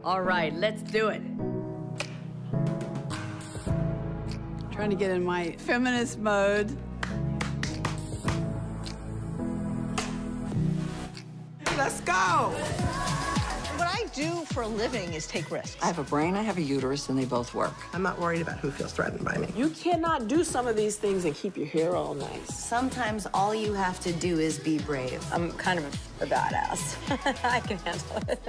All right, let's do it. Trying to get in my feminist mode. Let's go. What I do for a living is take risks. I have a brain, I have a uterus, and they both work. I'm not worried about who feels threatened by me. You cannot do some of these things and keep your hair all nice. Sometimes all you have to do is be brave. I'm kind of a badass. I can handle it.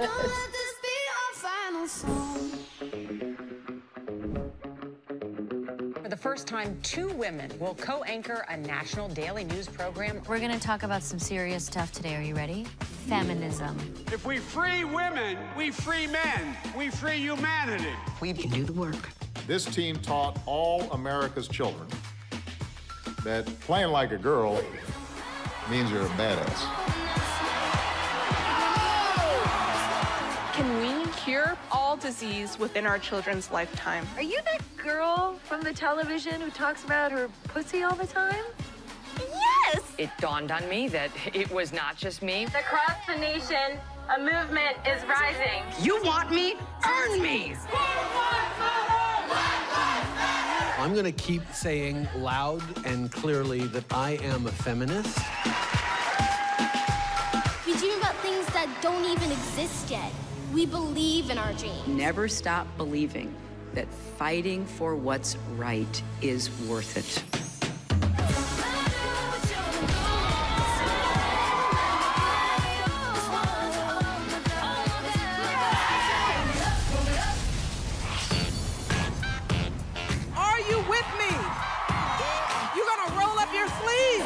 For the first time, 2 women will co-anchor a national daily news program. We're gonna talk about some serious stuff today. Are you ready? Feminism. If we free women, we free men. We free humanity. We can do the work. This team taught all America's children that playing like a girl means you're a badass. Can we cure all disease within our children's lifetime? Are you that girl from the television who talks about her pussy all the time? Yes! It dawned on me that it was not just me. Across the nation, a movement is rising. You want me? Earn me! I'm gonna keep saying loud and clearly that I am a feminist. We dream about things that don't even exist yet. We believe in our dreams. Never stop believing that fighting for what's right is worth it. Are you with me? You gonna roll up your sleeves?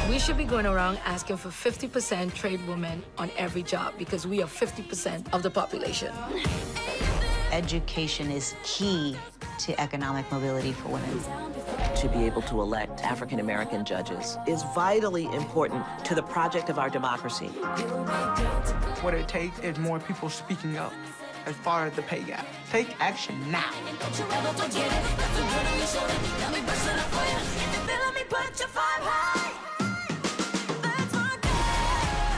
We should be going around asking for 50% tradeswomen on every job because we are 50% of the population. Education is key to economic mobility for women. To be able to elect African-American judges is vitally important to the project of our democracy. What it takes is more people speaking up as far as the pay gap. Take action now.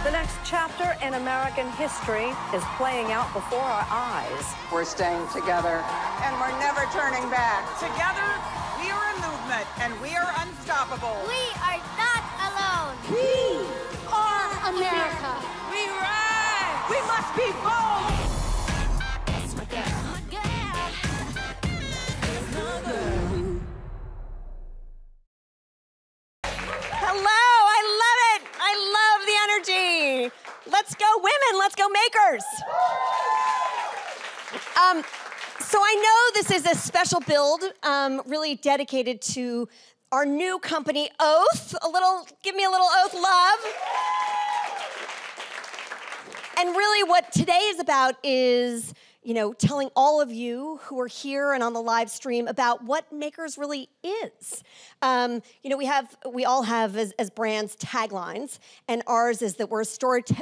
The next chapter in American history is playing out before our eyes. We're staying together. And we're never turning back. Together, we are a movement, and we are unstoppable. We are not alone. We are America. We rise. We must be bold. Hello, I love it. I love the energy. Let's go women, let's go makers. So I know this is a special build, really dedicated to our new company, Oath. Give me a little Oath love. And really what today is about is, telling all of you who are here and on the live stream about what Makers really is. We all have as brands taglines, and ours is that we're a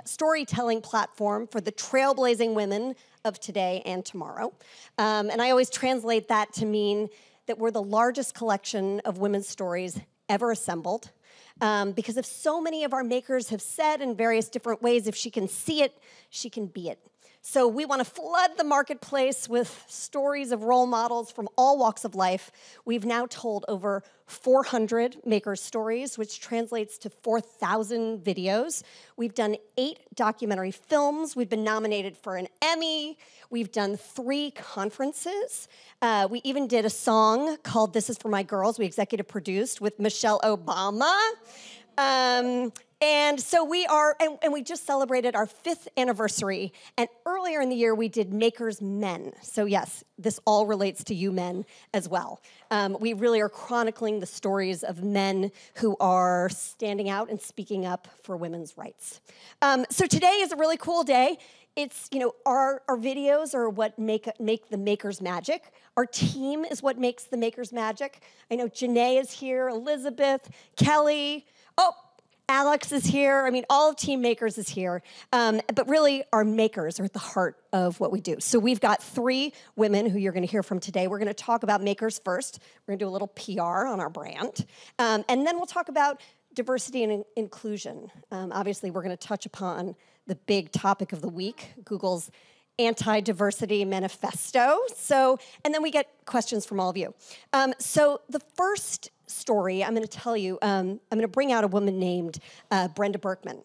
storytelling platform for the trailblazing women of today and tomorrow. And I always translate that to mean that we're the largest collection of women's stories ever assembled. Because if so many of our makers have said in various different ways, if she can see it, she can be it. So we want to flood the marketplace with stories of role models from all walks of life. We've now told over 400 maker stories, which translates to 4,000 videos. We've done 8 documentary films. We've been nominated for an Emmy. We've done 3 conferences. We even did a song called This Is For My Girls. We executive produced with Michelle Obama. And so we are, and we just celebrated our 5th anniversary. And earlier in the year, we did Makers Men. So yes, this all relates to you men as well. We really are chronicling the stories of men who are standing out and speaking up for women's rights. So today is a really cool day. It's, our videos are what make the Makers magic. Our team is what makes the Makers magic. I know Janae is here, Elizabeth, Kelly, Alex is here. I mean, all of Team Makers is here. But really, our makers are at the heart of what we do. So we've got 3 women who you're going to hear from today. We're going to talk about makers first. We're going to do a little PR on our brand. And then we'll talk about diversity and inclusion. Obviously, we're going to touch upon the big topic of the week, Google's anti-diversity manifesto. And then we get questions from all of you. So the first story I'm going to tell you, I'm going to bring out a woman named Brenda Berkman.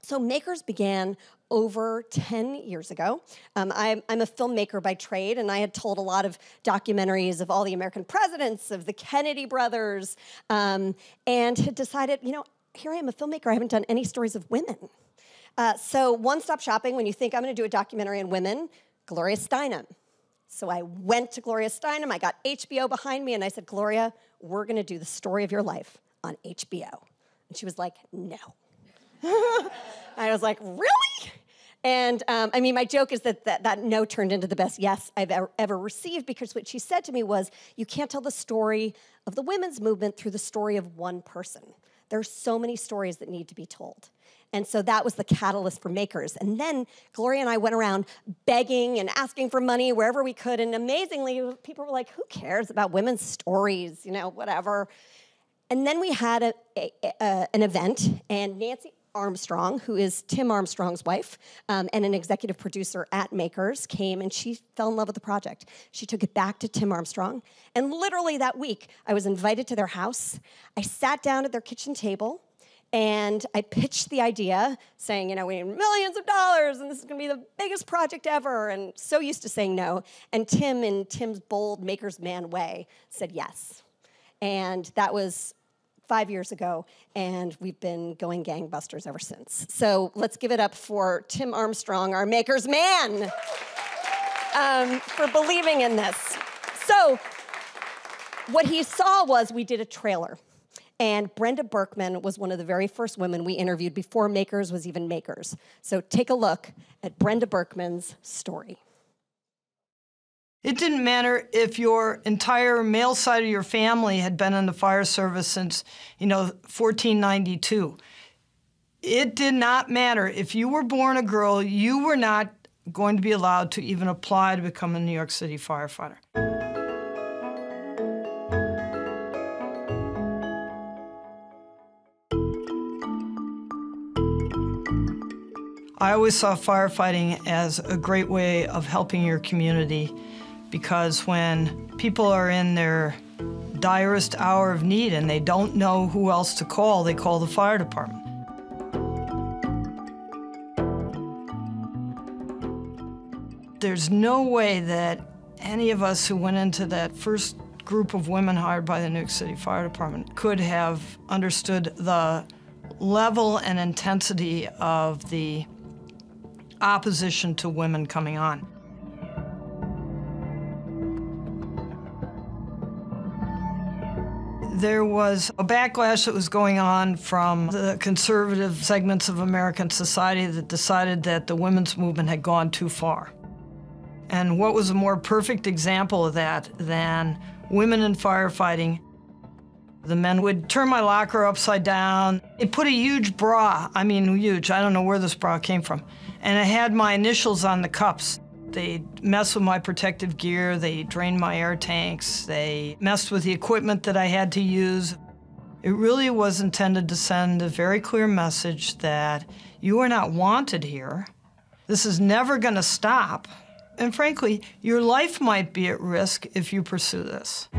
So Makers began over 10 years ago. I'm a filmmaker by trade, and I had told a lot of documentaries of all the American presidents, of the Kennedy brothers, and had decided, here I am, a filmmaker. I haven't done any stories of women. So one-stop shopping, when you think I'm going to do a documentary on women, Gloria Steinem. So I went to Gloria Steinem. I got HBO behind me, and I said, Gloria, we're going to do the story of your life on HBO. And she was like, no. I was like, really? And my joke is that no turned into the best yes I've ever received, because what she said to me was, you can't tell the story of the women's movement through the story of one person. There are so many stories that need to be told. And so that was the catalyst for Makers. And then Gloria and I went around begging and asking for money wherever we could. And amazingly, people were like, who cares about women's stories, whatever. And then we had an event, and Nancy Armstrong, who is Tim Armstrong's wife, and an executive producer at Makers, came, and she fell in love with the project. She took it back to Tim Armstrong, and literally that week, I was invited to their house. I sat down at their kitchen table, and I pitched the idea, saying, we need millions of dollars, and this is going to be the biggest project ever, and so used to saying no. And Tim, in Tim's bold Makers man way, said yes. And that was 5 years ago, and we've been going gangbusters ever since. So let's give it up for Tim Armstrong, our Makers man, for believing in this. So what he saw was we did a trailer, and Brenda Berkman was one of the very first women we interviewed before Makers was even Makers. So take a look at Brenda Berkman's story. It didn't matter if your entire male side of your family had been in the fire service since, 1492. It did not matter. If you were born a girl, you were not going to be allowed to even apply to become a New York City firefighter. I always saw firefighting as a great way of helping your community, because when people are in their direst hour of need and they don't know who else to call, they call the fire department. There's no way that any of us who went into that first group of women hired by the New York City Fire Department could have understood the level and intensity of the opposition to women coming on. There was a backlash that was going on from the conservative segments of American society that decided that the women's movement had gone too far. And what was a more perfect example of that than women in firefighting? The men would turn my locker upside down. They put a huge bra, huge, I don't know where this bra came from, and it had my initials on the cups. They messed with my protective gear, they drained my air tanks, they messed with the equipment that I had to use. It really was intended to send a very clear message that you are not wanted here. This is never going to stop. And frankly, your life might be at risk if you pursue this.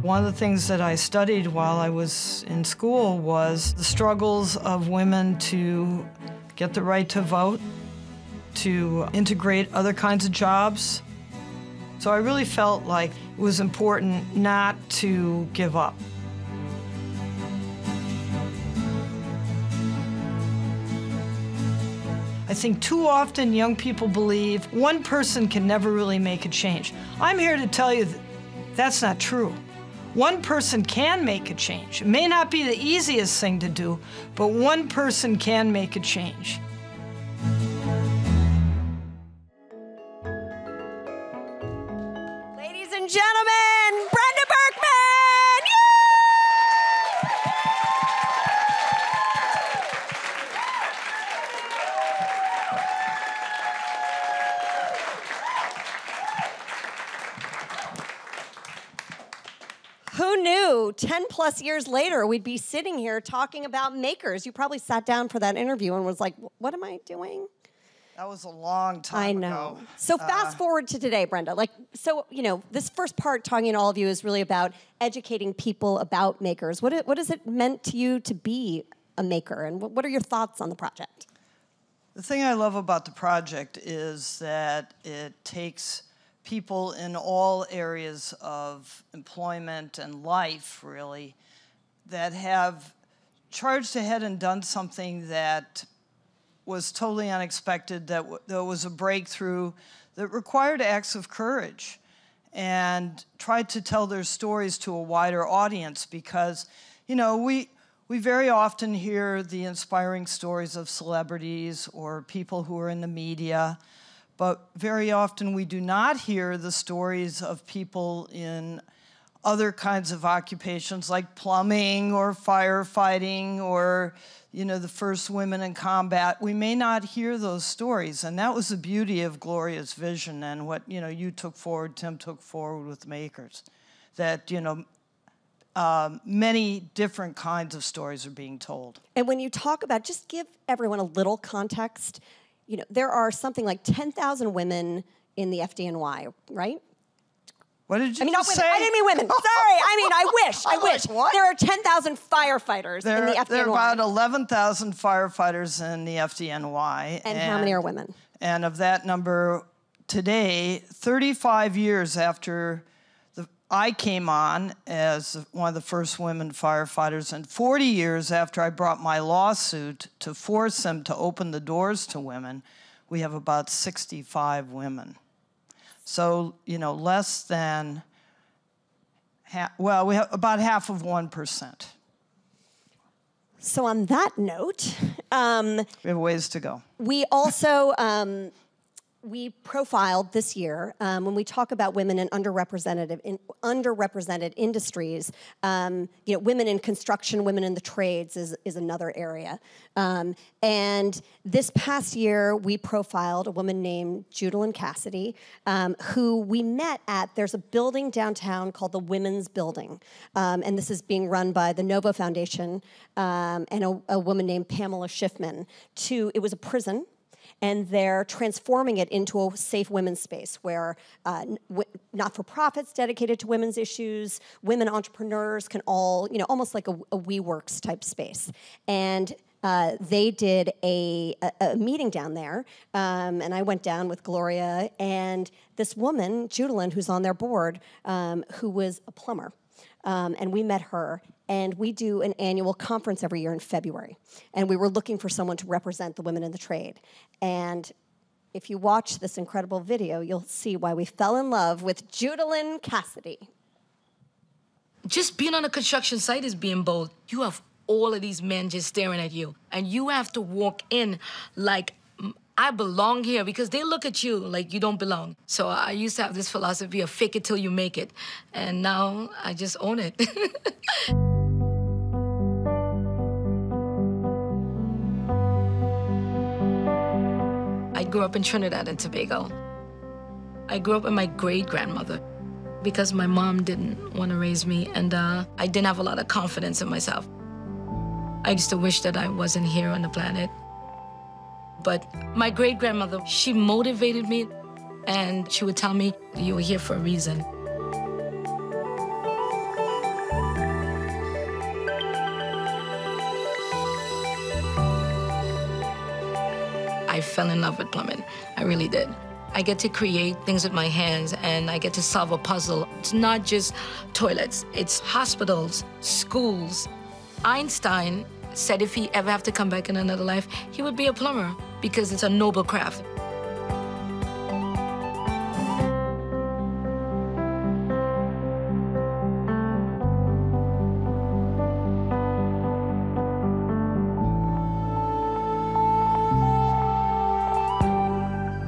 One of the things that I studied while I was in school was the struggles of women to get the right to vote, to integrate other kinds of jobs. So I really felt like it was important not to give up. I think too often young people believe one person can never really make a change. I'm here to tell you that that's not true. One person can make a change. It may not be the easiest thing to do, but one person can make a change. Ladies and gentlemen, Brenda Berkman! Who knew 10 plus years later we'd be sitting here talking about makers? You probably sat down for that interview and was like, what am I doing? That was a long time ago. I know. So fast forward to today, Brenda. This first part, talking to all of you, is really about educating people about makers. What has it meant to you to be a maker, and what are your thoughts on the project? The thing I love about the project is that it takes people in all areas of employment and life, really, that have charged ahead and done something that was totally unexpected, that was a breakthrough, that required acts of courage, and tried to tell their stories to a wider audience, because, we very often hear the inspiring stories of celebrities or people who are in the media, but very often we do not hear the stories of people in other kinds of occupations like plumbing or firefighting or the first women in combat. We may not hear those stories, and that was the beauty of Gloria's vision and what you took forward, Tim took forward with Makers, that many different kinds of stories are being told. And when you talk about, just give everyone a little context, there are something like 10,000 women in the FDNY, right? What did you not say? Women. I didn't mean women. Sorry. I wish. What? There are 10,000 firefighters in the FDNY. There are about 11,000 firefighters in the FDNY. And how many are women? And of that number, today, 35 years after I came on as one of the first women firefighters, and 40 years after I brought my lawsuit to force them to open the doors to women, we have about 65 women. So, less than we have about half of 1%. So on that note, we have ways to go. We also we profiled this year when we talk about women in underrepresented industries. Women in construction, women in the trades is another area. And this past year, we profiled a woman named Judaline Cassidy, who we met at. There's a building downtown called the Women's Building, and this is being run by the Novo Foundation and a woman named Pamela Schiffman. It was a prison. And they're transforming it into a safe women's space where not-for-profits dedicated to women's issues, women entrepreneurs can all, almost like a WeWorks type space. And they did a meeting down there, and I went down with Gloria and this woman, Judaline, who's on their board, who was a plumber. And we met her. And we do an annual conference every year in February. And we were looking for someone to represent the women in the trade. And if you watch this incredible video, you'll see why we fell in love with Judaline Cassidy. Just being on a construction site is being bold. You have all of these men just staring at you. And you have to walk in like, I belong here, because they look at you like you don't belong. So I used to have this philosophy of fake it till you make it. And now I just own it. I grew up in Trinidad and Tobago. I grew up with my great-grandmother because my mom didn't want to raise me, and I didn't have a lot of confidence in myself. I used to wish that I wasn't here on the planet. But my great-grandmother, she motivated me, and she would tell me, you were here for a reason. I fell in love with plumbing. I really did. I get to create things with my hands, and I get to solve a puzzle. It's not just toilets, it's hospitals, schools. Einstein said if he ever have to come back in another life, he would be a plumber, because it's a noble craft.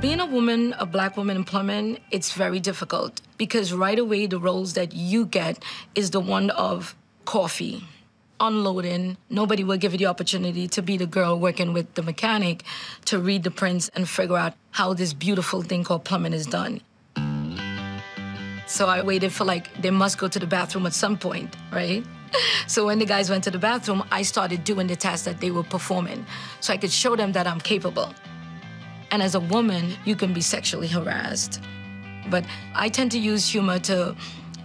Being a woman, a black woman in plumbing, it's very difficult, because right away the roles that you get is the one of coffee, unloading. Nobody will give you the opportunity to be the girl working with the mechanic to read the prints and figure out how this beautiful thing called plumbing is done. So I waited for they must go to the bathroom at some point, right? So when the guys went to the bathroom, I started doing the tasks that they were performing so I could show them that I'm capable. And as a woman, you can be sexually harassed. But I tend to use humor to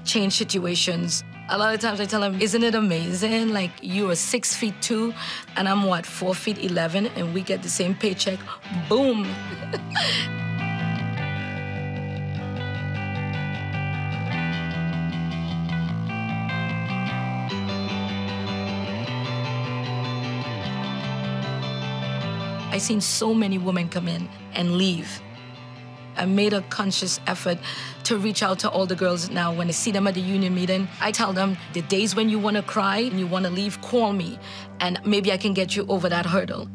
change situations. A lot of times I tell them, isn't it amazing? Like, you are 6'2" and I'm 4'11", and we get the same paycheck. Boom. I've seen so many women come in and leave. I made a conscious effort to reach out to all the girls now. When I see them at the union meeting, I tell them, the days when you want to cry and you want to leave, call me, and maybe I can get you over that hurdle.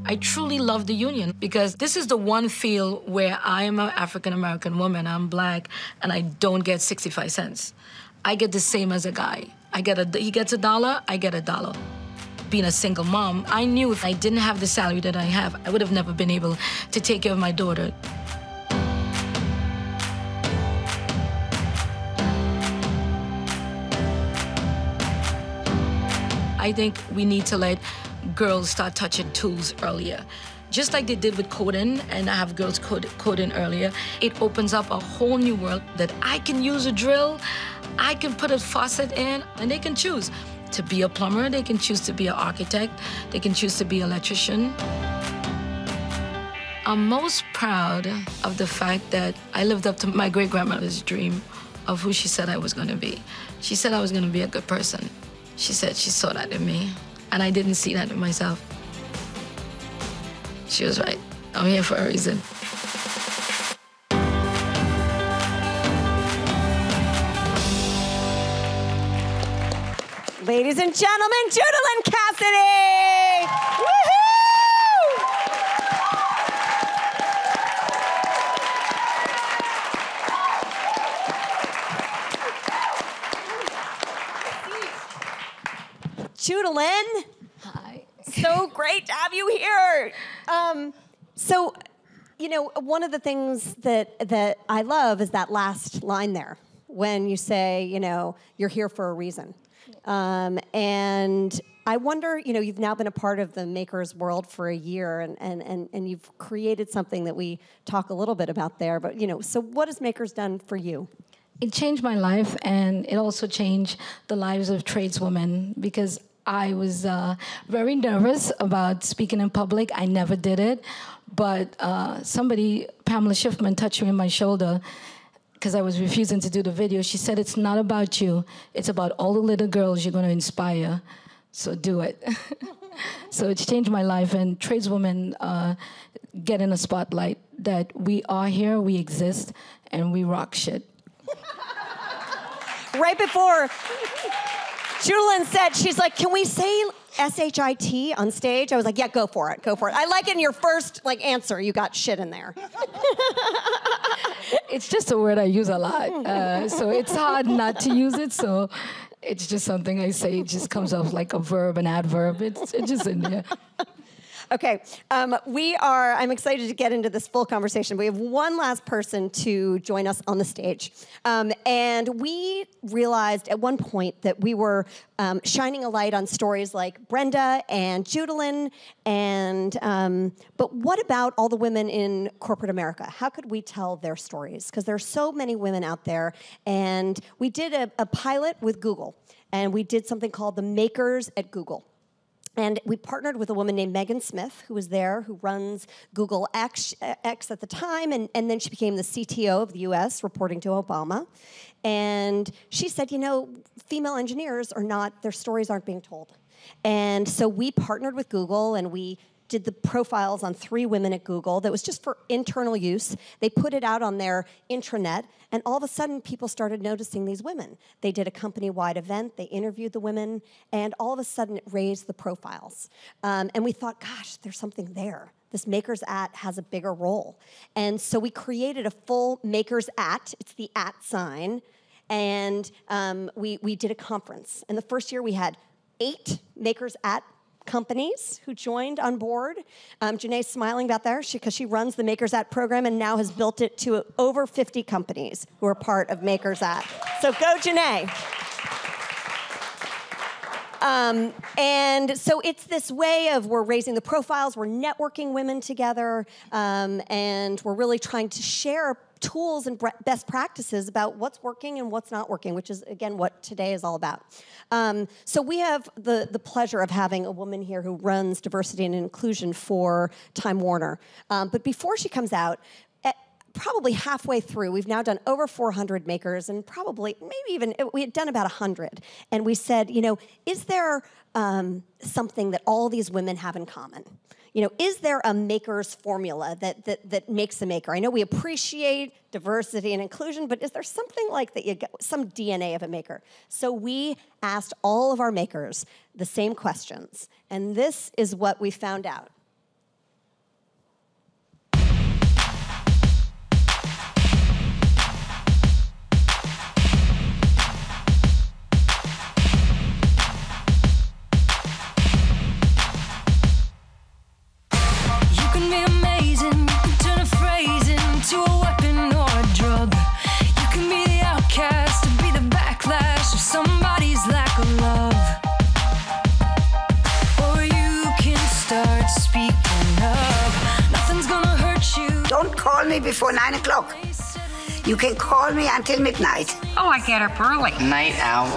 I truly love the union because this is the one field where I am an African-American woman, I'm Black, and I don't get 65 cents. I get the same as a guy. He gets $1, I get $1. Being a single mom, I knew if I didn't have the salary that I have, I would have never been able to take care of my daughter. I think we need to let girls start touching tools earlier. Just like they did with coding, and I have girls coding earlier, it opens up a whole new world that I can use a drill, I can put a faucet in, and they can choose to be a plumber, they can choose to be an architect, they can choose to be an electrician. I'm most proud of the fact that I lived up to my great-grandmother's dream of who she said I was gonna be. She said I was gonna be a good person. She said she saw that in me, and I didn't see that in myself. She was right. I'm here for a reason. Ladies and gentlemen, Judaline Cassidy! Woohoo! Judaline. Hi. So great to have you here. So, one of the things that I love is that last line there, when you say, you're here for a reason. And I wonder, you've now been a part of the Makers world for a year, and you've created something that we talk a little bit about there. But, so what has Makers done for you? It changed my life, and it also changed the lives of tradeswomen, because I was very nervous about speaking in public. I never did it. But Pamela Schiffman, touched me on my shoulder because I was refusing to do the video. She said, it's not about you. It's about all the little girls you're going to inspire. So do it. So it's changed my life. And tradeswomen get in a spotlight that we are here, we exist, and we rock shit. Right before Judaline said, she's like, can we say S-H-I-T on stage? I was like, yeah, go for it, go for it. I like in your first answer, you got shit in there. It's just a word I use a lot, so it's hard not to use it, so it's just something I say. It just comes off like a verb, an adverb. It's just in there. Okay, I'm excited to get into this full conversation. We have one last person to join us on the stage. And we realized at one point that we were shining a light on stories like Brenda and Judaline, but what about all the women in corporate America? How could we tell their stories? Because there are so many women out there, and we did a pilot with Google, and we did something called the Makers at Google. And we partnered with a woman named Megan Smith, who was there, who runs Google X at the time, and then she became the CTO of the US, reporting to Obama. And she said, female engineers their stories aren't being told. And so we partnered with Google, and we did the profiles on 3 women at Google that was just for internal use. They put it out on their intranet, and all of a sudden, people started noticing these women. They did a company-wide event, they interviewed the women, and all of a sudden, it raised the profiles. And we thought, gosh, there's something there. This Makers at has a bigger role. And so we created a full Makers at, it's the at sign, and we did a conference. And the first year, we had 8 Makers at companies who joined on board. Janae's smiling back there because she runs the Makers At program and now has built it to over 50 companies who are part of Makers At. So go, Janae. And so it's this way of we're raising the profiles, we're networking women together, and we're really trying to share tools and best practices about what's working and what's not working, which is, again, what today is all about. So we have the pleasure of having a woman here who runs diversity and inclusion for Time Warner. But before she comes out, probably halfway through, we've now done over 400 makers, and probably, maybe even, we had done about 100. And we said, you know, is there something that all these women have in common? You know, is there a maker's formula that makes a maker? I know we appreciate diversity and inclusion, but is there something like that, some DNA of a maker? So we asked all of our makers the same questions, and this is what we found out. Don't call me before 9 o'clock. You can call me until midnight. Oh, I get up early. Night owl.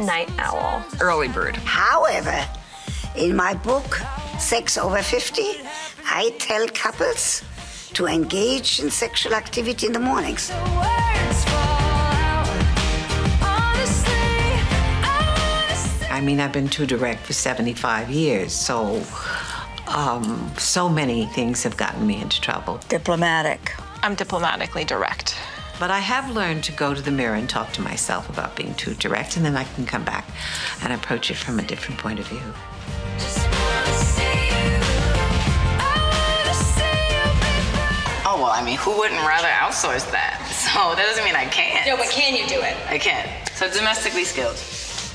Night owl. Early bird. However, in my book, Sex Over 50, I tell couples to engage in sexual activity in the mornings. I mean, I've been too direct for 75 years, so so many things have gotten me into trouble. Diplomatic. I'm diplomatically direct. But I have learned to go to the mirror and talk to myself about being too direct, and then I can come back and approach it from a different point of view. Oh, well, I mean, who wouldn't rather outsource that? So that doesn't mean I can't. No, but can you do it? I can. So domestically skilled.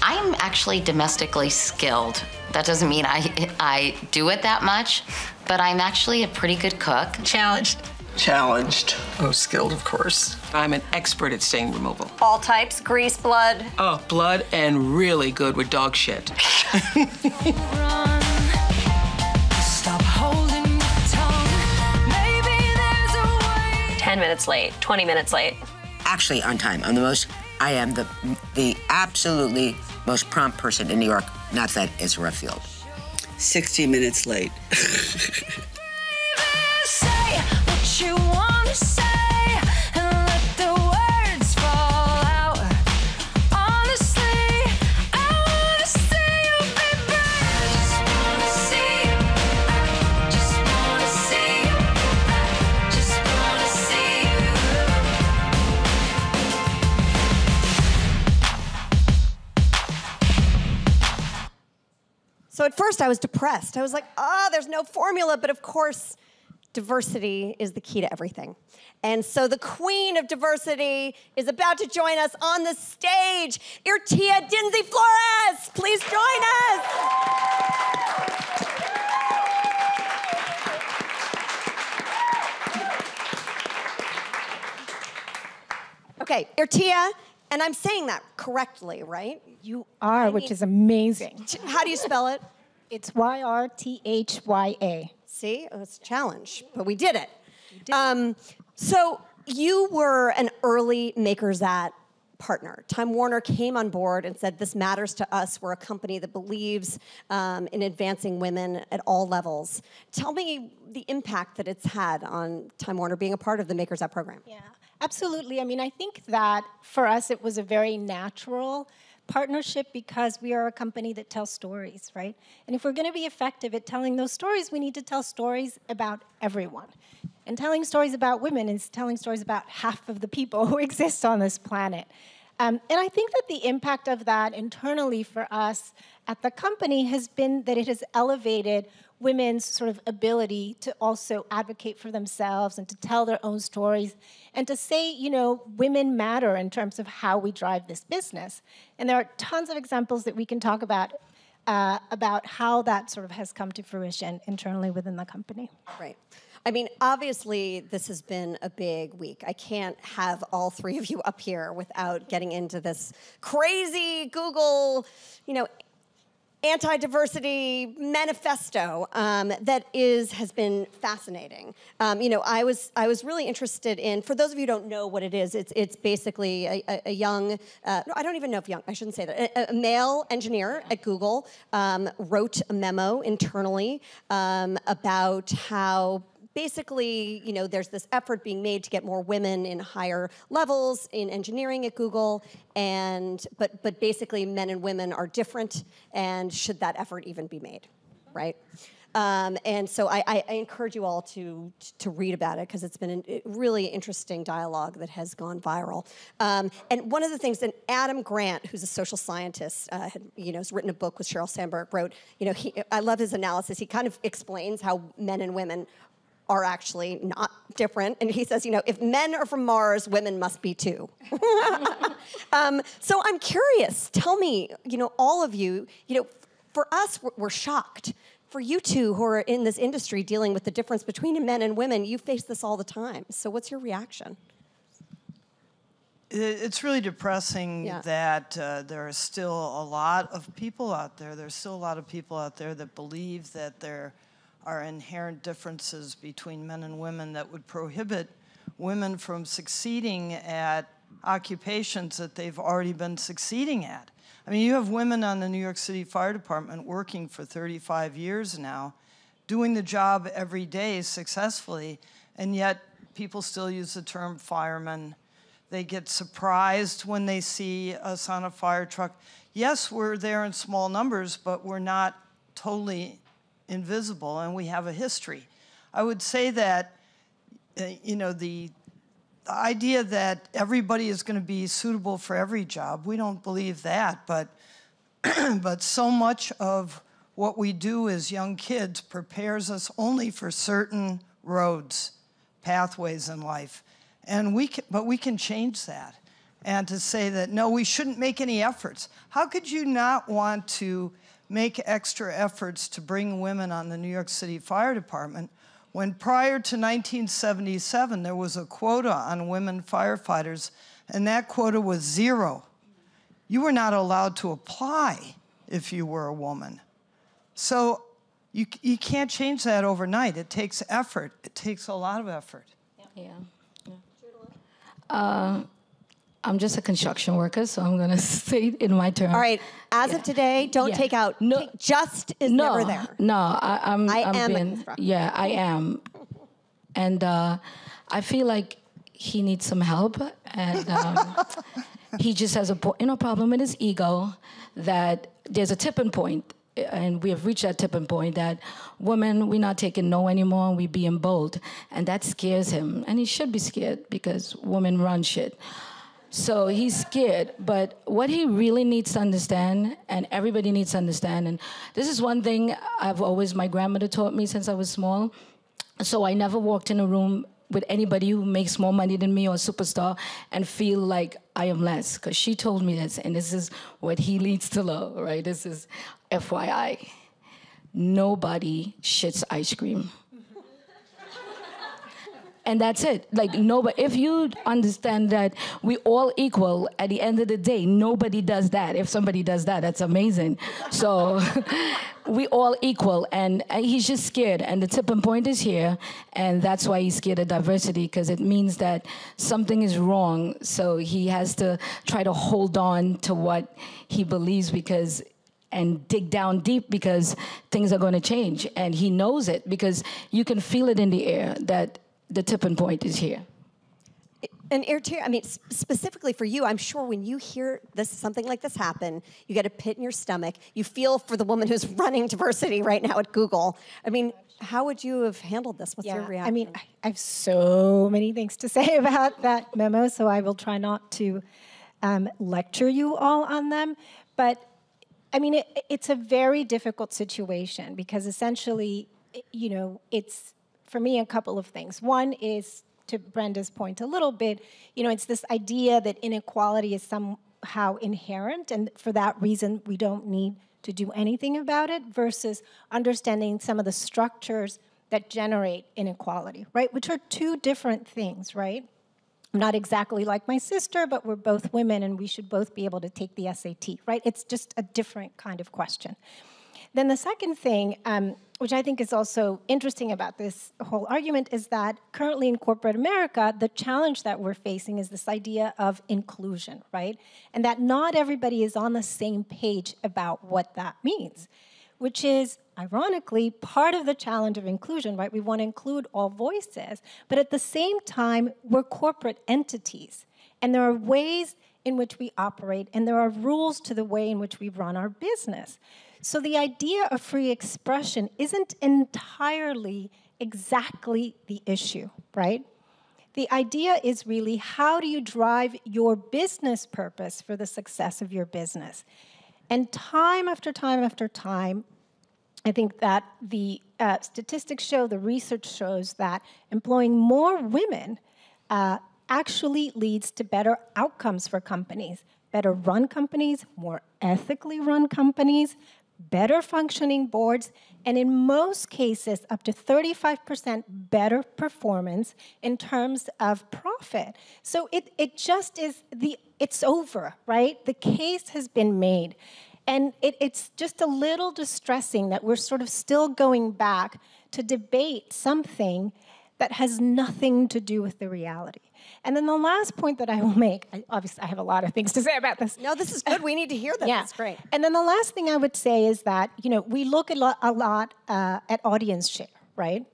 I'm actually domestically skilled. That doesn't mean I do it that much, but I'm actually a pretty good cook. Challenged. Challenged. Oh, skilled, of course. I'm an expert at stain removal. All types, grease, blood. Oh, blood, and really good with dog shit. Stop holding your tongue. Maybe there's a way. 10 minutes late, 20 minutes late. Actually, on time. I am the absolutely most prompt person in New York. Not that it's rough field. 60 minutes late. Say what you want to say and let the words fall out. Honestly, I want to see you be brave. I just want to see you. I just want to see you. I just want to see you. So at first I was depressed. I was like, there's no formula, but of course, diversity is the key to everything. And so the queen of diversity is about to join us on the stage. Yrthya Dinzey-Flores, please join us. Okay, Yrthya, and I'm saying that correctly, right? You are, which is amazing. How do you spell it? It's Yrthya. See, it was a challenge, but we did it. So you were an early Makers At partner. Time Warner came on board and said, this matters to us. We're a company that believes in advancing women at all levels. Tell me the impact that it's had on Time Warner being a part of the Makers At program. Yeah, absolutely. I mean, I think that for us, it was a very natural partnership because we are a company that tells stories, right? And if we're going to be effective at telling those stories, we need to tell stories about everyone. And telling stories about women is telling stories about half of the people who exist on this planet. And I think that the impact of that internally for us at the company has been that it has elevated women's sort of ability to also advocate for themselves and to tell their own stories and to say, you know, women matter in terms of how we drive this business. And there are tons of examples that we can talk about about how that sort of has come to fruition internally within the company. Right. I mean, obviously, this has been a big week. I can't have all three of you up here without getting into this crazy Google, anti-diversity manifesto that has been fascinating. I was really interested in, for those of you who don't know what it is, it's basically a young, no, I don't even know if young, I shouldn't say that, a male engineer at Google wrote a memo internally about how basically, there's this effort being made to get more women in higher levels in engineering at Google, but basically men and women are different, and should that effort even be made, right? And so I encourage you all to read about it, because it's been a really interesting dialogue that has gone viral. And one of the things that Adam Grant, who's a social scientist, has written a book with Sheryl Sandberg, wrote, I love his analysis. He kind of explains how men and women are actually not different. And he says, if men are from Mars, women must be too. So I'm curious, tell me, all of you, for us, we're shocked. For you two who are in this industry dealing with the difference between men and women, you face this all the time. So what's your reaction? It's really depressing that there are still a lot of people out there. There's still a lot of people out there that believe that there are inherent differences between men and women that would prohibit women from succeeding at occupations that they've already been succeeding at. I mean, you have women on the New York City Fire Department working for 35 years now, doing the job every day successfully, and yet people still use the term fireman. They get surprised when they see us on a fire truck. Yes, we're there in small numbers, but we're not totally invisible, and we have a history. I would say that, the idea that everybody is going to be suitable for every job, we don't believe that, but so much of what we do as young kids prepares us only for certain roads, pathways in life. And we can change that. And to say that, no, we shouldn't make any efforts. How could you not want to make extra efforts to bring women on the New York City Fire Department when prior to 1977 there was a quota on women firefighters, and that quota was 0. You were not allowed to apply if you were a woman. So you can't change that overnight. It takes effort. It takes a lot of effort. I'm just a construction worker, so I'm going to say it in my terms. All right. As of today, don't take out. No, just is never there. No, I'm am being, I am. And I feel like he needs some help. And he just has a problem with his ego, that there's a tipping point. And we have reached that tipping point that women, we're not taking no anymore, we're being bold. And that scares him. And he should be scared, because women run shit. So he's scared, but what he really needs to understand, and everybody needs to understand, and this is one thing my grandmother taught me since I was small, so I never walked in a room with anybody who makes more money than me or a superstar and feel like I am less, because she told me this, and this is what he needs to know, right? This is FYI. Nobody shits ice cream. And that's it. Like, nobody. If you understand that we all equal, at the end of the day, nobody does that. If somebody does that, that's amazing. So we all equal, and he's just scared. And the tipping point is here, and that's why he's scared of diversity, because it means that something is wrong. So he has to try to hold on to what he believes, and dig down deep, because things are going to change. And he knows it, because you can feel it in the air that the tipping point is here. And Yrthya, I mean, specifically for you, I'm sure when you hear something like this happen, you get a pit in your stomach. You feel for the woman who's running diversity right now at Google. I mean, how would you have handled this? What's your reaction? I mean, I have so many things to say about that memo, so I will try not to lecture you all on them. But, I mean, it's a very difficult situation, because essentially, it's, for me, a couple of things. One is, to Brenda's point a little bit, it's this idea that inequality is somehow inherent, and for that reason, we don't need to do anything about it versus understanding some of the structures that generate inequality, right? Which are two different things, right? I'm not exactly like my sister, but we're both women and we should both be able to take the SAT, right? It's just a different kind of question. Then the second thing, which I think is also interesting about this whole argument, is that currently in corporate America, the challenge that we're facing is this idea of inclusion, right? And that not everybody is on the same page about what that means, which is, ironically, part of the challenge of inclusion, right? We want to include all voices, but at the same time, we're corporate entities, and there are ways in which we operate, and there are rules to the way in which we run our business. So the idea of free expression isn't entirely exactly the issue, right? The idea is really, how do you drive your business purpose for the success of your business? And time after time after time, I think that the statistics show, the research shows that employing more women actually leads to better outcomes for companies, better run companies, more ethically run companies, better functioning boards, and in most cases, up to 35% better performance in terms of profit. So it just is, it's over, right? The case has been made. And it's just a little distressing that we're sort of still going back to debate something that has nothing to do with the reality. And then the last point that I will make, obviously I have a lot of things to say about this. No, this is good. We need to hear that. Yeah. That's great. And then the last thing I would say is that, we look a lot at audience share, right?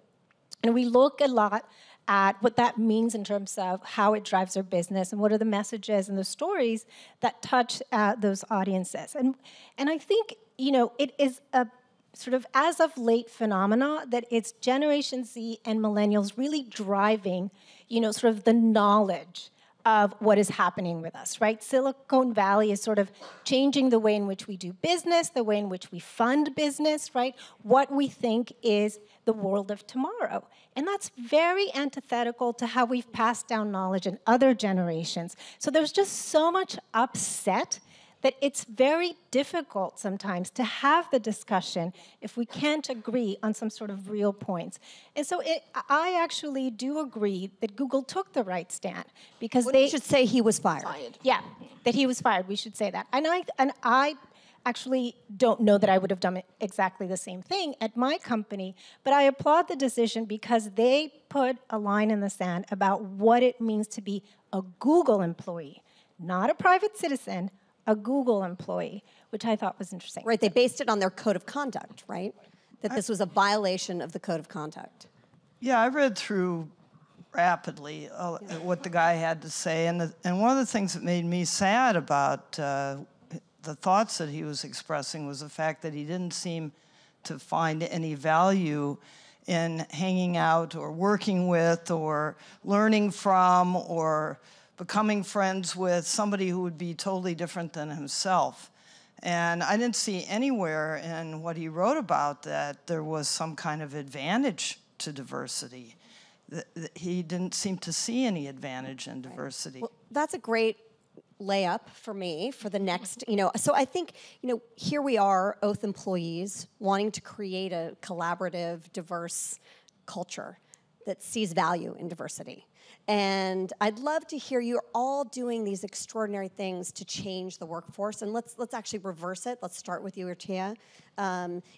And we look a lot at what that means in terms of how it drives our business and what are the messages and the stories that touch those audiences. And I think, it is a sort of as of late phenomena that it's Generation Z and millennials really driving, sort of the knowledge of what is happening with us, right? Silicon Valley is sort of changing the way in which we do business, the way in which we fund business, right? What we think is the world of tomorrow. And that's very antithetical to how we've passed down knowledge in other generations. So there's just so much upset that it's very difficult sometimes to have the discussion if we can't agree on some sort of real points. And so I actually do agree that Google took the right stand because they should say he was fired. Yeah, that he was fired. We should say that. And I actually don't know that I would have done exactly the same thing at my company, but I applaud the decision because they put a line in the sand about what it means to be a Google employee, not a private citizen, a Google employee, which I thought was interesting. Right, they based it on their code of conduct, right? That this was a violation of the code of conduct. Yeah, I read through rapidly what the guy had to say, and one of the things that made me sad about the thoughts that he was expressing was the fact that he didn't seem to find any value in hanging out or working with or learning from or becoming friends with somebody who would be totally different than himself. And I didn't see anywhere in what he wrote about that there was some kind of advantage to diversity. He didn't seem to see any advantage in diversity. Well, that's a great layup for me for the next, so I think, here we are, Oath employees, wanting to create a collaborative, diverse culture that sees value in diversity. And I'd love to hear you're all doing these extraordinary things to change the workforce. And let's actually reverse it. Let's start with you, Yrthya,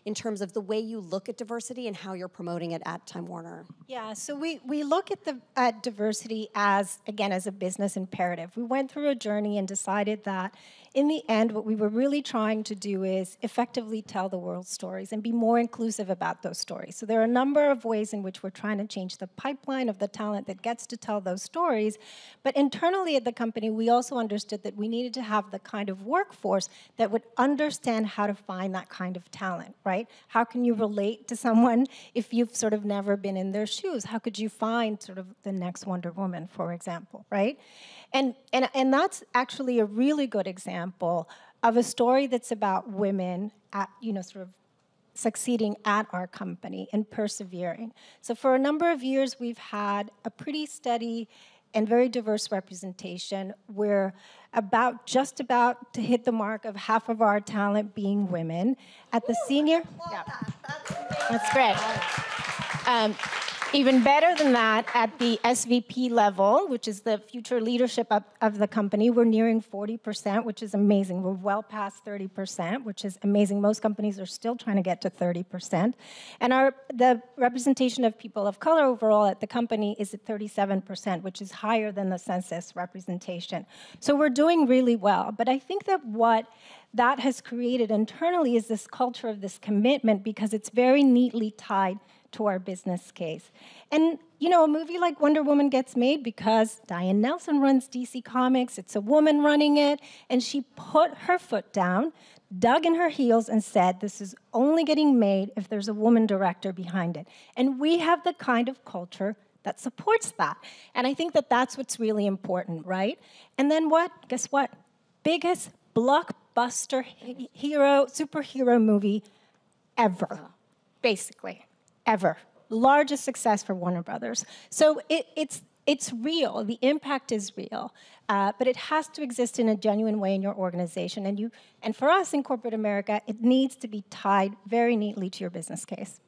in terms of the way you look at diversity and how you're promoting it at Time Warner. Yeah, so we look at diversity as a business imperative. We went through a journey and decided that in the end, what we were really trying to do is effectively tell the world's stories and be more inclusive about those stories. So there are a number of ways in which we're trying to change the pipeline of the talent that gets to tell those stories. But internally at the company, we also understood that we needed to have the kind of workforce that would understand how to find that kind of talent, right? How can you relate to someone if you've sort of never been in their shoes? How could you find sort of the next Wonder Woman, for example, right? And that's actually a really good example of a story that's about women at, sort of succeeding at our company and persevering. So for a number of years, we've had a pretty steady and very diverse representation. We're just about to hit the mark of half of our talent being women. At the senior, that's great. Even better than that, at the SVP level, which is the future leadership of the company, we're nearing 40%, which is amazing. We're well past 30%, which is amazing. Most companies are still trying to get to 30%. And the representation of people of color overall at the company is at 37%, which is higher than the census representation. So we're doing really well. But I think that what that has created internally is this culture of this commitment, because it's very neatly tied to our business case. And, you know, a movie like Wonder Woman gets made because Diane Nelson runs DC Comics. It's a woman running it, and she put her foot down, dug in her heels, and said, this is only getting made if there's a woman director behind it. And we have the kind of culture that supports that. And I think that that's what's really important, right? And then what? Guess what? Biggest blockbuster superhero movie ever, basically. Ever. Largest success for Warner Brothers. So it's real. The impact is real. But it has to exist in a genuine way in your organization. And for us in corporate America, it needs to be tied very neatly to your business case.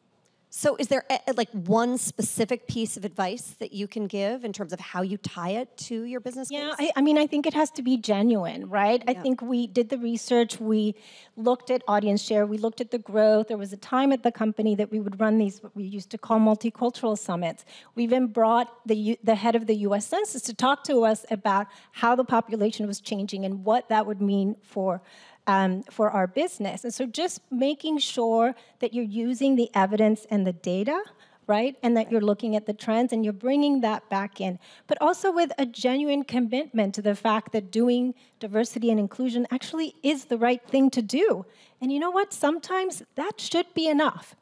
So is there like one specific piece of advice that you can give in terms of how you tie it to your business case? Yeah, I mean, I think it has to be genuine, right? I think we did the research, we looked at audience share, we looked at the growth. There was a time at the company that we would run these, what we used to call multicultural summits. We even brought the head of the US Census to talk to us about how the population was changing and what that would mean for our business. And so just making sure that you're using the evidence and the data, right? And that you're looking at the trends and you're bringing that back in. But also with a genuine commitment to the fact that doing diversity and inclusion actually is the right thing to do. And you know what? Sometimes that should be enough.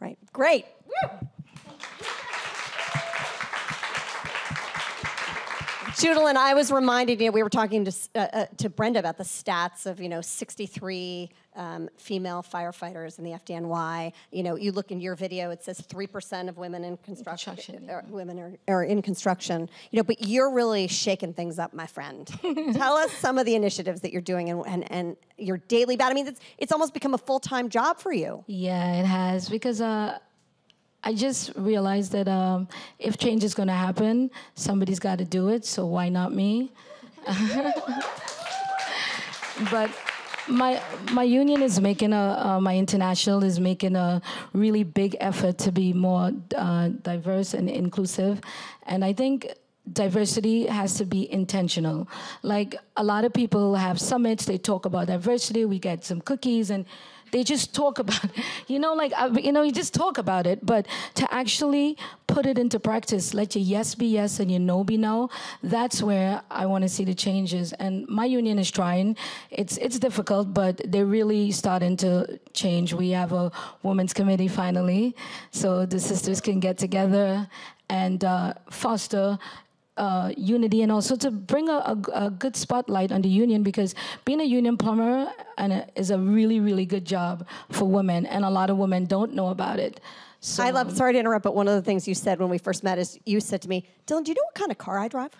Right. Great. Woo! Judaline, I was reminded, we were talking to Brenda about the stats of, 63 female firefighters in the FDNY. You look in your video, it says 3% of women in construction women are in construction. But you're really shaking things up, my friend. Tell us some of the initiatives that you're doing and your daily battle. I mean, it's almost become a full-time job for you. Yeah, it has, because I just realized that if change is going to happen, somebody's got to do it, so why not me? But my union is making my international is making a really big effort to be more diverse and inclusive, and I think diversity has to be intentional. Like, a lot of people have summits, they talk about diversity, we get some cookies, and they just talk about it. You just talk about it, but to actually put it into practice, let your yes be yes and your no be no, that's where I want to see the changes. And my union is trying. It's difficult, but they're really starting to change. We have a women's committee finally, so the sisters can get together and foster unity, and also to bring a good spotlight on the union, because being a union plumber is a really, really good job for women, and a lot of women don't know about it. So, sorry to interrupt, but one of the things you said when we first met is you said to me, Dyllan, do you know what kind of car I drive?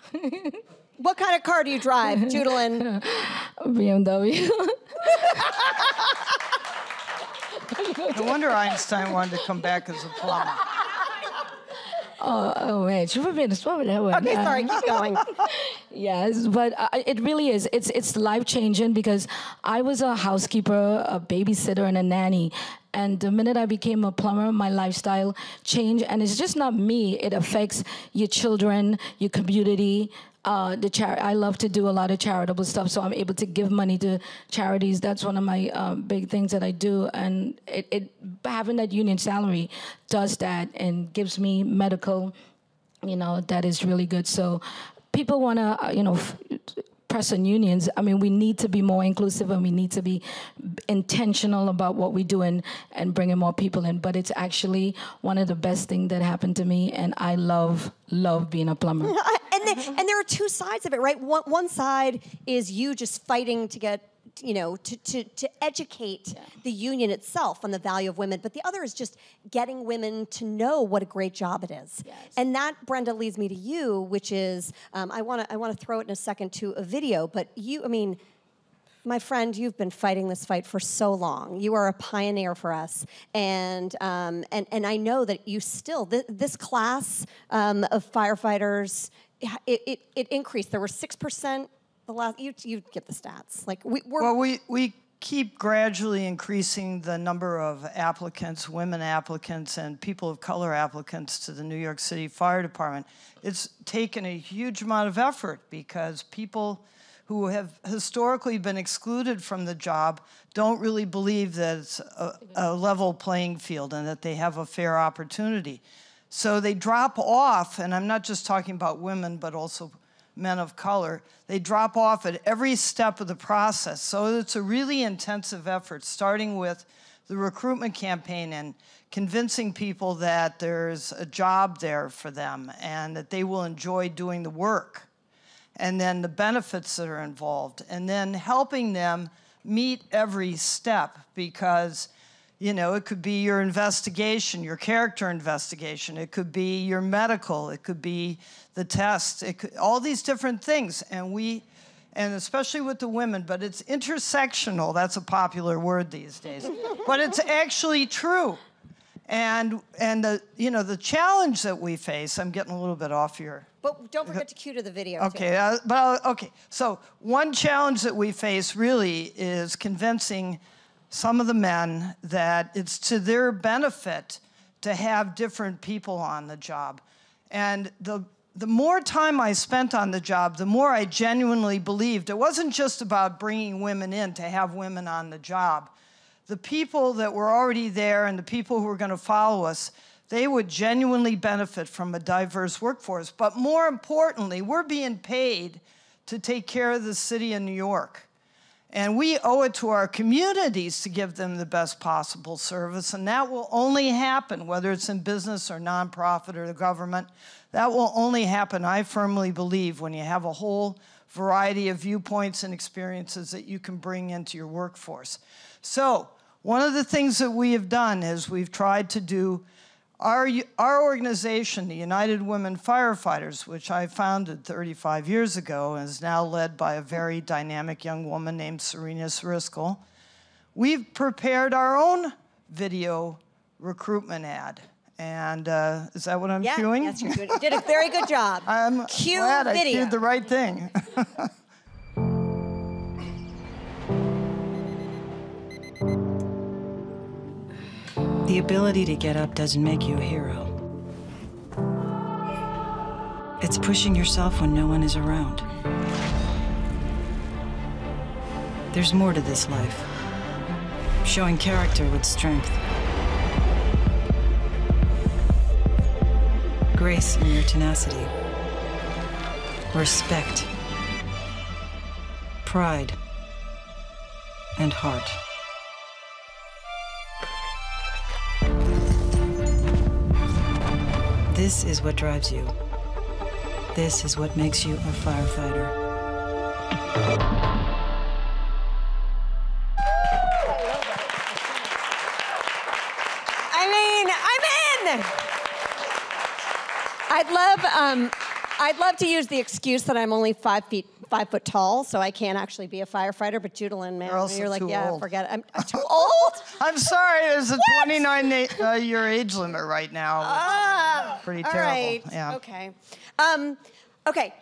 What kind of car do you drive, Judaline? BMW. No wonder Einstein wanted to come back as a plumber. Oh man, okay, sorry, keep going. Yes, but it really is. It's life-changing, because I was a housekeeper, a babysitter, and a nanny. And the minute I became a plumber, my lifestyle changed. And it's just not me. It affects your children, your community. I love to do a lot of charitable stuff, so I'm able to give money to charities. That's one of my big things that I do. And having that union salary does that and gives me medical, that is really good. So people want to, press on unions. I mean, we need to be more inclusive, and we need to be intentional about what we do and bringing more people in. But it's actually one of the best things that happened to me, and I love being a plumber. And there are two sides of it, right? One side is you just fighting to get to educate the union itself on the value of women. But the other is just getting women to know what a great job it is. Yes. And that, Brenda, leads me to you, which is, I want to throw it in a second to a video, but you, I mean, my friend, you've been fighting this fight for so long. You are a pioneer for us, and I know that you still this class of firefighters, it increased. There were 6% the last. You get the stats. Like we keep gradually increasing the number of applicants, women applicants, and people of color applicants to the New York City Fire Department. It's taken a huge amount of effort because people who have historically been excluded from the job don't really believe that it's a level playing field and that they have a fair opportunity. So they drop off, and I'm not just talking about women, but also men of color. They drop off at every step of the process. So it's a really intensive effort, starting with the recruitment campaign and convincing people that there's a job there for them and that they will enjoy doing the work. And then the benefits that are involved, and then helping them meet every step because, you know, it could be your investigation, your character investigation, it could be your medical, it could be the test, all these different things. And especially with the women, but it's intersectional, that's a popular word these days, but it's actually true. And the challenge that we face, I'm getting a little bit off here. But don't forget to cue to the video. Okay, okay. So one challenge that we face really is convincing some of the men that it's to their benefit to have different people on the job. And the more time I spent on the job, the more I genuinely believed it wasn't just about bringing women in to have women on the job. The people that were already there and the people who were going to follow us, they would genuinely benefit from a diverse workforce. But more importantly, we're being paid to take care of the city of New York. And we owe it to our communities to give them the best possible service. And that will only happen, whether it's in business or nonprofit or the government, that will only happen, I firmly believe, when you have a whole variety of viewpoints and experiences that you can bring into your workforce. So one of the things that we have done is we've tried to do our organization, the United Women Firefighters, which I founded 35 years ago and is now led by a very dynamic young woman named Serena Sriscoll, we've prepared our own video recruitment ad. And is that what I'm cueing? Yes, you're doing. You did a very good job. I'm glad I cued the right thing. The ability to get up doesn't make you a hero. It's pushing yourself when no one is around. There's more to this life. Showing character with strength. Grace in your tenacity. Respect. Pride. And heart. This is what drives you. This is what makes you a firefighter. I mean, I'm in! I'd love to use the excuse that I'm only 5 foot tall, so I can't actually be a firefighter, but Judaline, man, you're like, yeah, old. Forget it. I'm too old? I'm sorry, there's a 29-year age limit right now. Pretty terrible. All right. Yeah. Okay. Okay.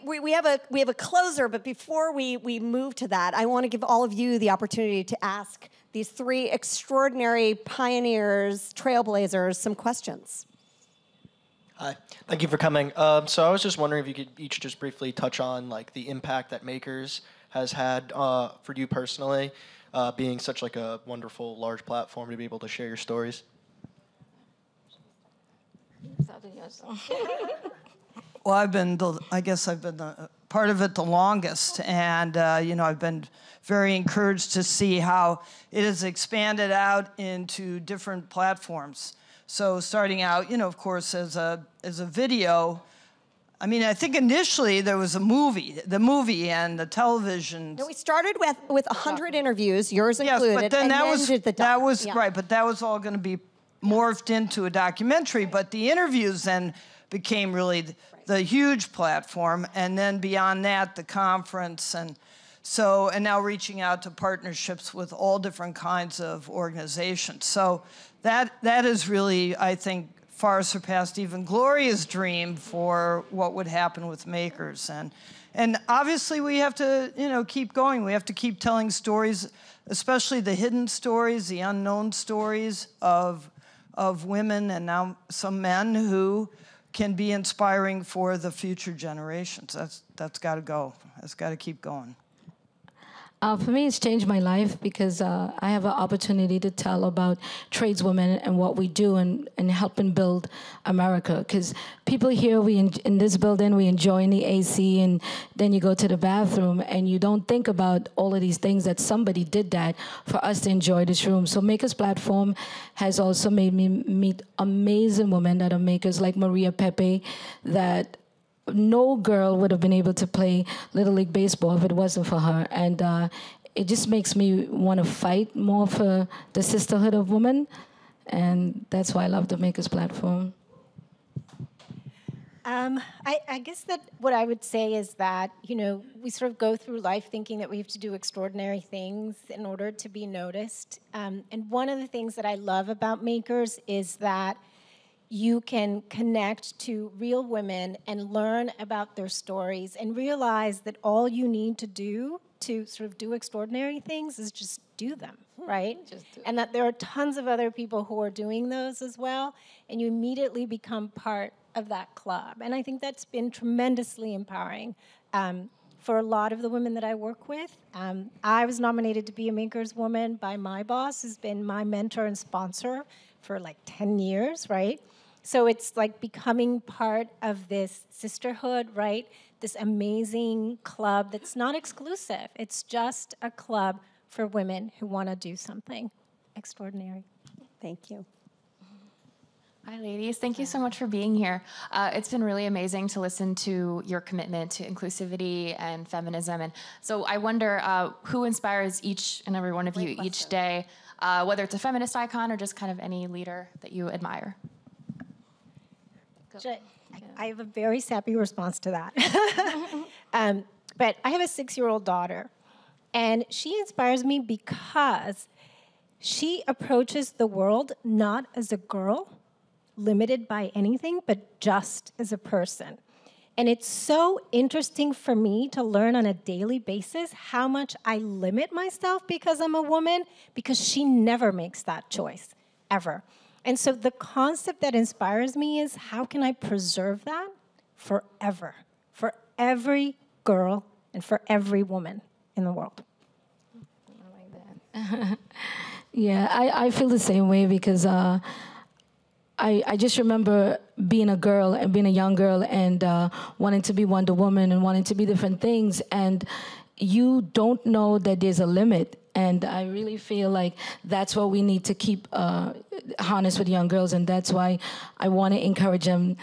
We have a closer, but before we move to that, I want to give all of you the opportunity to ask these 3 extraordinary pioneers, trailblazers, some questions. Hi, thank you for coming. So I was just wondering if you could each just briefly touch on like the impact that Makers has had for you personally, being such like a wonderful, large platform to be able to share your stories. Well, I guess I've been part of it the longest, and I've been very encouraged to see how it has expanded out into different platforms. So starting out, of course, as a video, I mean, I think initially there was the movie and the television. No, we started with 100 interviews, yours included, yes, but then did the that was yeah. right. But that was all going to be morphed into a documentary. But the interviews then became really the huge platform, and then beyond that, the conference, and now reaching out to partnerships with all different kinds of organizations. So that is really, I think, far surpassed even Gloria's dream for what would happen with makers. And obviously we have to, keep going. We have to keep telling stories, especially the hidden stories, the unknown stories of women and now some men who can be inspiring for the future generations. That's got to go. That's got to keep going. For me, it's changed my life because I have an opportunity to tell about tradeswomen and what we do and helping build America. Because people here, in this building, we enjoy the AC, and then you go to the bathroom and you don't think about all of these things that somebody did that for us to enjoy this room. So Makers Platform has also made me meet amazing women that are makers like Maria Pepe, that no girl would have been able to play Little League Baseball if it wasn't for her. And it just makes me want to fight more for the sisterhood of women. And that's why I love the Makers Platform. I guess that what I would say is that, we sort of go through life thinking that we have to do extraordinary things in order to be noticed. And one of the things that I love about Makers is that you can connect to real women and learn about their stories and realize that all you need to do to sort of do extraordinary things is just do them, right? And that there are tons of other people who are doing those as well, and you immediately become part of that club. And I think that's been tremendously empowering for a lot of the women that I work with. I was nominated to be a Makers Woman by my boss, who's been my mentor and sponsor for like 10 years, right? So it's like becoming part of this sisterhood, right? This amazing club that's not exclusive. It's just a club for women who want to do something extraordinary. Thank you. Hi, ladies. Thank you so much for being here. It's been really amazing to listen to your commitment to inclusivity and feminism. And so I wonder who inspires each and every one of you each day, whether it's a feminist icon or just kind of any leader that you admire. I have a very sappy response to that. But I have a 6-year-old daughter, and she inspires me because she approaches the world not as a girl, limited by anything, but just as a person. And it's so interesting for me to learn on a daily basis how much I limit myself because I'm a woman, because she never makes that choice, ever. And so the concept that inspires me is how can I preserve that forever, for every girl and for every woman in the world. I like that. Yeah, I feel the same way because I just remember being a girl and being a young girl and wanting to be Wonder Woman and wanting to be different things. And you don't know that there's a limit. And I really feel like that's what we need to keep honest with young girls. And that's why I want to encourage them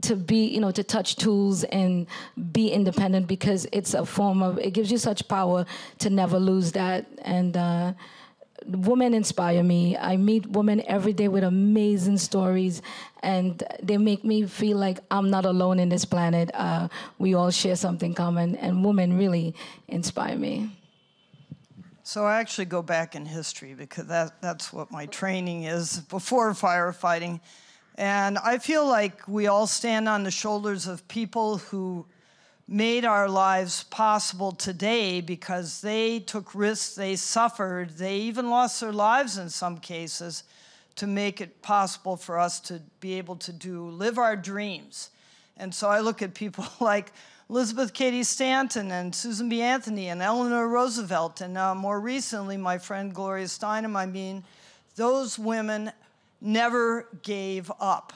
to be, to touch tools and be independent, because it's a form of, it gives you such power to never lose that. And women inspire me. I meet women every day with amazing stories, and they make me feel like I'm not alone in this planet. We all share something common, and women really inspire me. So I actually go back in history because that's what my training is before firefighting. And I feel like we all stand on the shoulders of people who made our lives possible today because they took risks, they suffered, they even lost their lives in some cases to make it possible for us to be able to live our dreams. And so I look at people like Elizabeth Cady Stanton and Susan B. Anthony and Eleanor Roosevelt, and more recently, my friend Gloria Steinem. I mean, those women never gave up.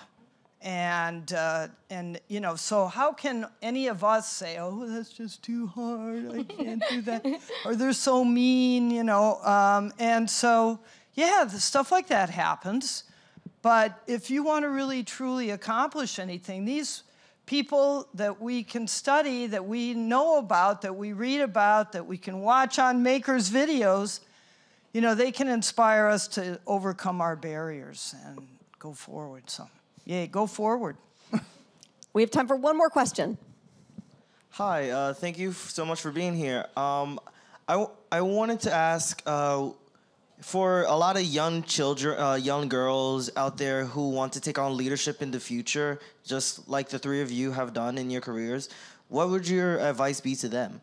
And so how can any of us say, oh, that's just too hard, I can't do that, or they're so mean, and so, yeah, the stuff like that happens. But if you want to really, truly accomplish anything, these people that we can study, that we know about, that we read about, that we can watch on Makers videos, you know, they can inspire us to overcome our barriers and go forward. So, yay, go forward. We have time for one more question. Hi, thank you so much for being here. I wanted to ask, for a lot of young children, young girls out there who want to take on leadership in the future, just like the three of you have done in your careers, what would your advice be to them?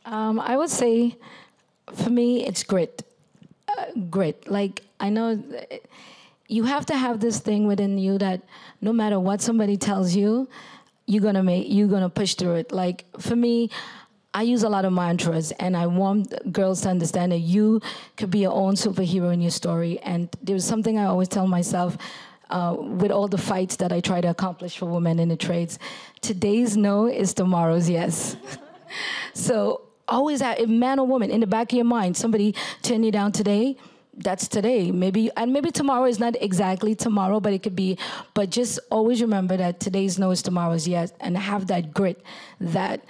I would say, for me, it's grit. Grit. Like, I know you have to have this thing within you that no matter what somebody tells you, you're gonna push through it. Like, for me, I use a lot of mantras, and I want girls to understand that you could be your own superhero in your story. And there's something I always tell myself with all the fights that I try to accomplish for women in the trades. Today's no is tomorrow's yes. So always have, if man or woman, in the back of your mind, somebody turn you down today, that's today. Maybe tomorrow is not exactly tomorrow, but it could be. But just always remember that today's no is tomorrow's yes, and have that grit that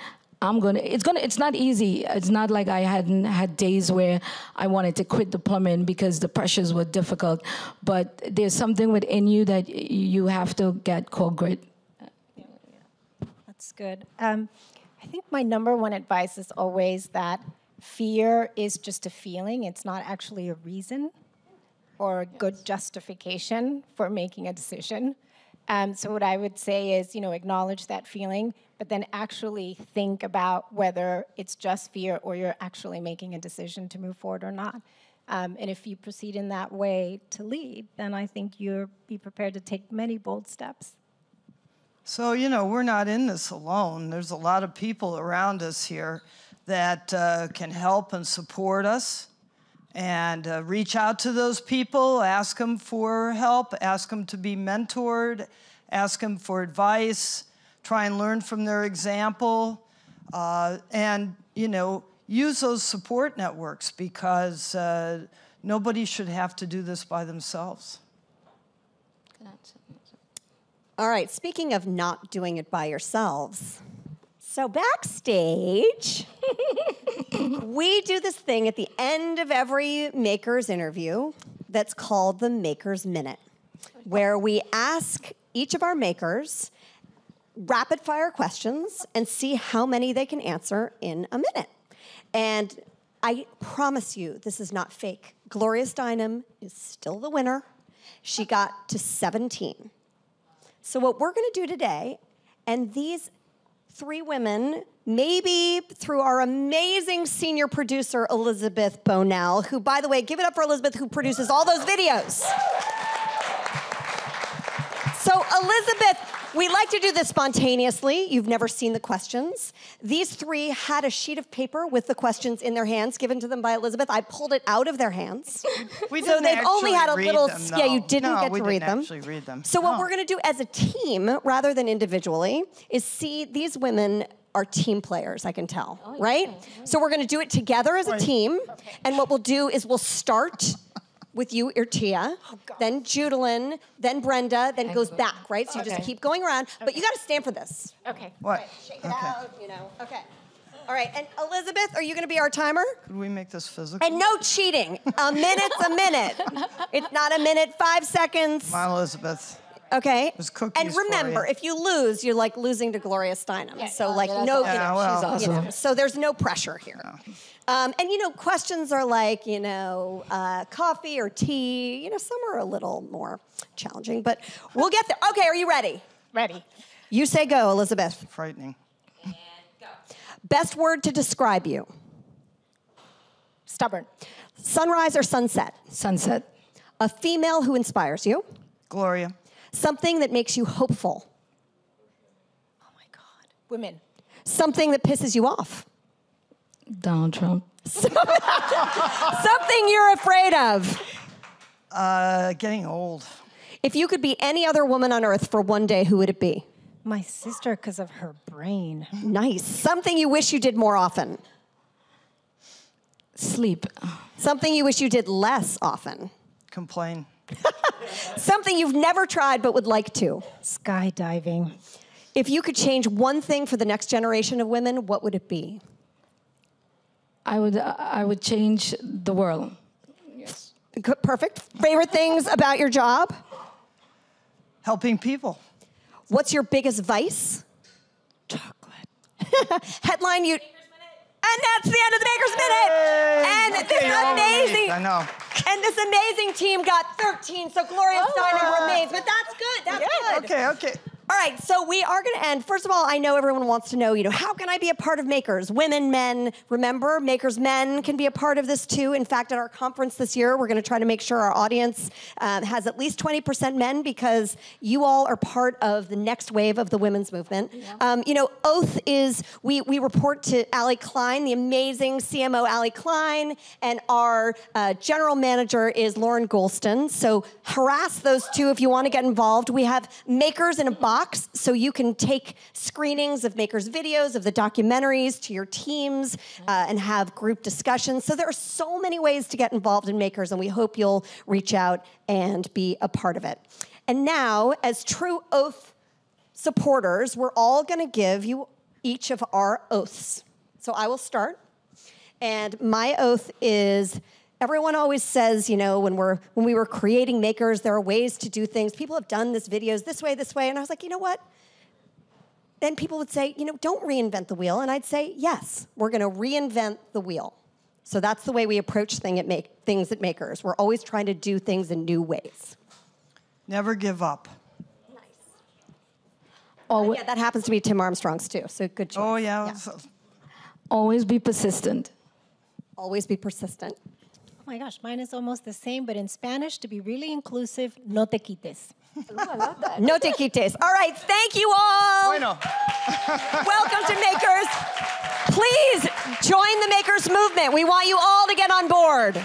it's not easy. It's not like I hadn't had days where I wanted to quit the plumbing because the pressures were difficult. But there's something within you that you have to get called grit. That's good. I think my number one advice is always that fear is just a feeling. It's not actually a reason or a good justification for making a decision. So what I would say is, acknowledge that feeling, but then actually think about whether it's just fear or you're actually making a decision to move forward or not. And if you proceed in that way to lead, then I think you'll be prepared to take many bold steps. So, we're not in this alone. There's a lot of people around us here that can help and support us. And reach out to those people, ask them for help, ask them to be mentored, ask them for advice, try and learn from their example, and, use those support networks, because nobody should have to do this by themselves. All right, speaking of not doing it by yourselves, so backstage, we do this thing at the end of every Makers interview that's called the Makers Minute, where we ask each of our makers rapid fire questions and see how many they can answer in a minute. And I promise you, this is not fake. Gloria Steinem is still the winner. She got to 17. So what we're gonna do today, and these three women, maybe through our amazing senior producer, Elizabeth Bonell, who, by the way, give it up for Elizabeth, who produces all those videos. So Elizabeth, we like to do this spontaneously. You've never seen the questions. These three had a sheet of paper with the questions in their hands given to them by Elizabeth. I pulled it out of their hands. So they've only had a little, yeah, you didn't get to read them. Actually read them. So what we're gonna do as a team, rather than individually, is see these women are team players, I can tell, right? So we're gonna do it together as a team. And what we'll do is we'll start with you, Yrthya, then Judaline, then Brenda, then it goes back, right? So you just keep going around, but you gotta stand for this. Okay. What? Shake it out, okay. All right, and Elizabeth, are you gonna be our timer? Could we make this physical? And no cheating. A minute's a minute. It's not a minute, 5 seconds. Come on, Elizabeth. Okay. There's cookies And remember, for you. if you lose, you're like losing to Gloria Steinem. Yeah. So like Yeah, no, Yeah, well, she's awesome. So there's no pressure here. No. And questions are like, coffee or tea. Some are a little more challenging, but we'll get there. Okay, are you ready? Ready. You say go, Elizabeth. Frightening. And go. Best word to describe you. Stubborn. Sunrise or sunset? Sunset. A female who inspires you. Gloria. Something that makes you hopeful. Oh my God. Women. Something that pisses you off. Donald Trump. Something you're afraid of. Getting old. If you could be any other woman on earth for one day, who would it be? My sister, because of her brain. Nice. Something you wish you did more often. Sleep. Something you wish you did less often. Complain. Something you've never tried but would like to. Skydiving. If you could change one thing for the next generation of women, what would it be? I would change the world. Yes. Perfect. Favorite things about your job? Helping people. What's your biggest vice? Chocolate. Headline you... And that's the end of the Maker's Minute. And this amazing, I know. And this amazing team got 13. So Gloria Steinem remains, but that's good. That's good. Okay. All right, so we are going to end. First of all, I know everyone wants to know, how can I be a part of Makers? Women, men, remember, Makers men can be a part of this too. In fact, at our conference this year, we're going to try to make sure our audience has at least 20% men because you all are part of the next wave of the women's movement. Yeah. Oath is, we report to Allie Klein, the amazing CMO Allie Klein, and our general manager is Lauren Golston. So harass those two if you want to get involved. We have Makers in a box, so you can take screenings of Makers videos, of the documentaries to your teams and have group discussions. So there are so many ways to get involved in Makers, and we hope you'll reach out and be a part of it. And now, as true Oath supporters, we're all going to give you each of our oaths. So I will start. And my oath is... Everyone always says, when we were creating Makers, there are ways to do things. People have done this videos this way. And I was like, you know what? Then people would say, don't reinvent the wheel. And I'd say, yes, we're going to reinvent the wheel. So that's the way we approach things at Makers. We're always trying to do things in new ways. Never give up. Nice. Oh, yeah, that happens to be Tim Armstrong's too. So good choice. Oh, yeah. Always be persistent. Always be persistent. Oh my gosh, mine is almost the same, but in Spanish, to be really inclusive, no te quites. I love that. No te quites. All right, thank you all. Bueno. Welcome to Makers. Please join the Makers movement. We want you all to get on board.